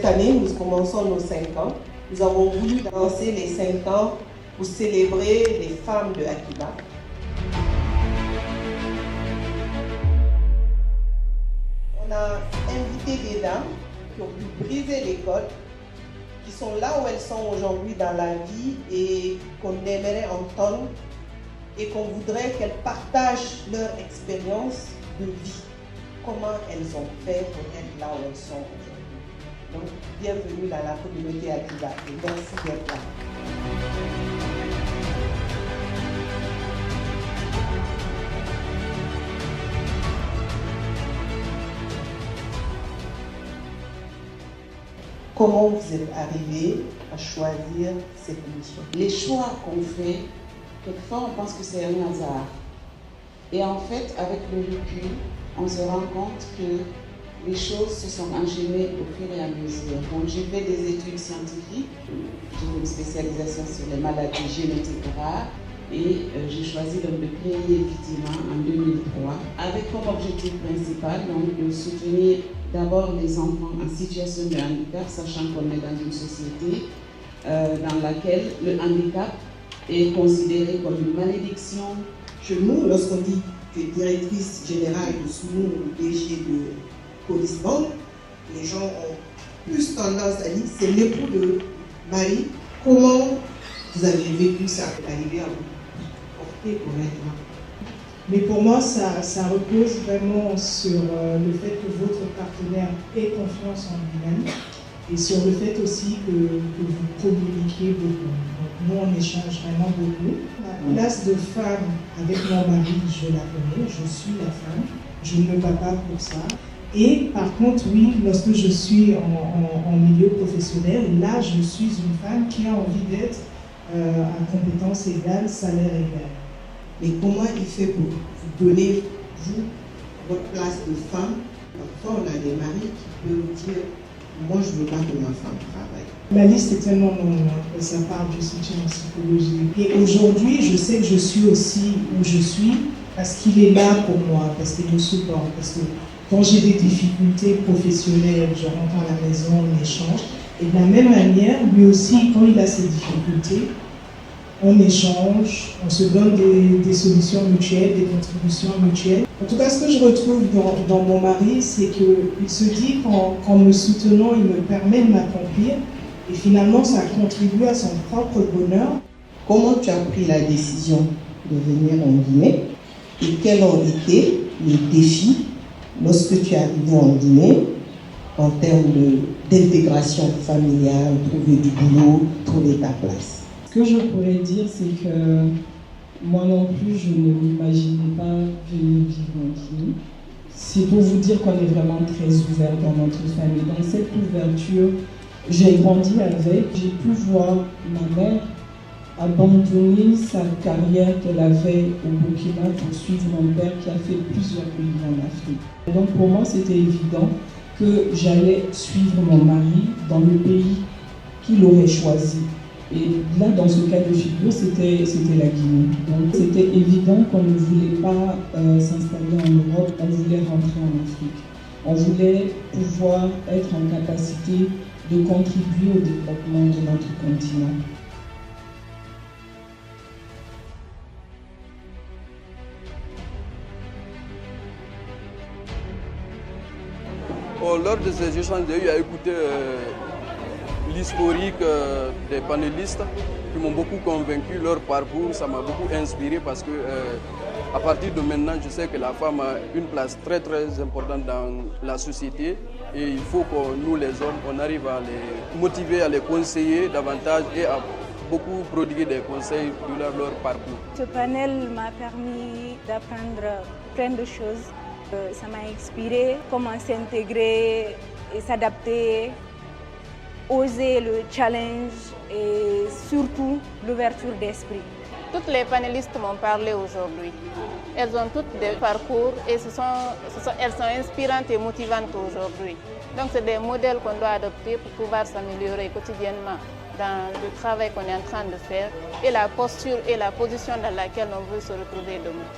Cette année, nous commençons nos 5 ans. Nous avons voulu lancer les 5 ans pour célébrer les femmes de Akiba. On a invité des dames qui ont pu briser les codes, qui sont là où elles sont aujourd'hui dans la vie et qu'on aimerait entendre et qu'on voudrait qu'elles partagent leur expérience de vie, comment elles ont fait pour être là où elles sont aujourd'hui. Donc, bienvenue dans la communauté Akiba et merci d'être là. Comment vous êtes arrivé à choisir cette émission? Les choix qu'on fait, quelquefois on pense que c'est un hasard. Et en fait, avec le recul, on se rend compte que les choses se sont enchaînées au fur et à mesure. Donc j'ai fait des études scientifiques, j'ai une spécialisation sur les maladies génétiques rares et j'ai choisi donc de créer effectivement en 2003 avec comme objectif principal donc, de soutenir d'abord les enfants en situation de handicap, sachant qu'on est dans une société dans laquelle le handicap est considéré comme une malédiction. Chez nous, lorsqu'on dit que directrice générale de Sounou ou DG de Police Banque, les gens ont plus tendance à dire c'est l'époux de Marie. Comment vous avez vécu ça, arriver à vous porter correctement? Mais pour moi, ça repose vraiment sur le fait que votre partenaire ait confiance en lui-même et sur le fait aussi que vous communiquiez beaucoup. Donc, nous, on échange vraiment beaucoup. La place de femme avec mon mari, je la connais, je suis la femme, je ne me bats pas pour ça. Et par contre, oui, lorsque je suis en milieu professionnel, là, je suis une femme qui a envie d'être à compétences égales, salaire égal. Mais comment il fait pour vous donner, vous, votre place de femme? Parfois, on a des maris qui peuvent dire moi, je ne veux pas que ma femme travaille. La liste est tellement longue, que ça parle du soutien en psychologie. Et aujourd'hui, je sais que je suis aussi où je suis parce qu'il est là pour moi, parce qu'il me supporte. Parce que quand j'ai des difficultés professionnelles, je rentre à la maison, on échange. Et de la même manière, lui aussi, quand il a ses difficultés, on échange, on se donne des solutions mutuelles, des contributions mutuelles. En tout cas, ce que je retrouve dans mon mari, c'est qu'il se dit qu'en me soutenant, il me permet de m'accomplir. Et finalement, ça contribue à son propre bonheur. Comment tu as pris la décision de venir en Guinée? Et quels ont été les défis lorsque tu es arrivé en Guinée en termes d'intégration familiale, trouver du boulot, trouver ta place? Ce que je pourrais dire, c'est que moi non plus, je ne m'imaginais pas venir vivre en Guinée. C'est pour vous dire qu'on est vraiment très ouvert dans notre famille. Donc cette ouverture, j'ai grandi avec. J'ai pu voir ma mère abandonner sa carrière qu'elle avait au Burkina pour suivre mon père qui a fait plusieurs pays en Afrique. Donc pour moi, c'était évident que j'allais suivre mon mari dans le pays qu'il aurait choisi. Et là, dans ce cas de figure, c'était la Guinée. Donc c'était évident qu'on ne voulait pas s'installer en Europe, on voulait rentrer en Afrique. On voulait pouvoir être en capacité de contribuer au développement de notre continent. Lors de ces échanges, j'ai eu à écouter l'historique des panélistes qui m'ont beaucoup convaincu. Leur parcours, ça m'a beaucoup inspiré parce que à partir de maintenant, je sais que la femme a une place très très importante dans la société et il faut que nous les hommes, on arrive à les motiver, à les conseiller davantage et à beaucoup prodiguer des conseils durant leur parcours. Ce panel m'a permis d'apprendre plein de choses. Ça m'a inspiré comment s'intégrer et s'adapter, oser le challenge et surtout l'ouverture d'esprit. Toutes les panélistes m'ont parlé aujourd'hui. Elles ont toutes des parcours et elles sont inspirantes et motivantes aujourd'hui. Donc c'est des modèles qu'on doit adopter pour pouvoir s'améliorer quotidiennement dans le travail qu'on est en train de faire et la posture et la position dans laquelle on veut se retrouver demain.